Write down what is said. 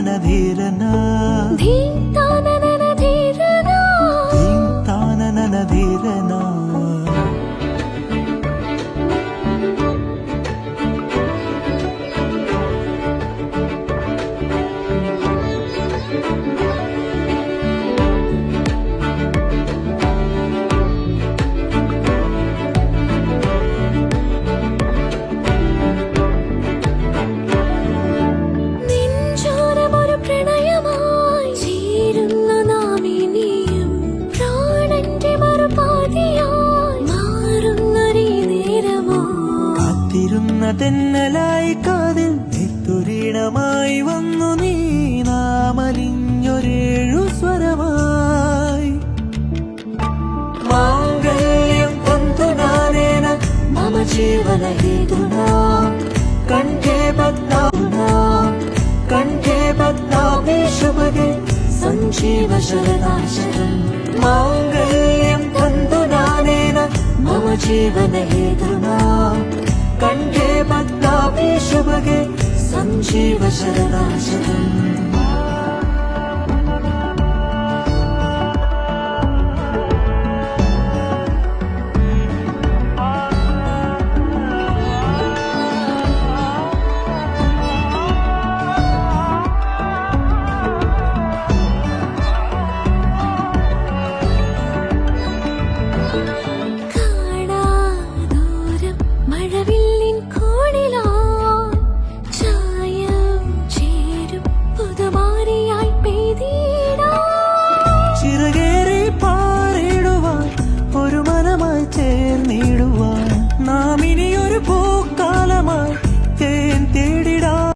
ധീരനാ ധീരനാ തെന്നലായി കാതിൽ നെത്തുരീണമായി വന്നു നീ നാമലിഞ്ഞൊരേഴു സ്വരമായി മാംഗല്യം തന്തുനാനേന മമ ജീവന ഹേതുനാ കണ്ഠേ പദ്മാഭി ശുഭഗേ സഞ്ജീവ ശരദാശരം മാംഗല്യം തന്തുനാനേന മമ ജീവന ഹേതുനാ കണ്ഠേ പദ്മാഭി ശുഭഗേ സഞ്ജീവ ശരദാശരം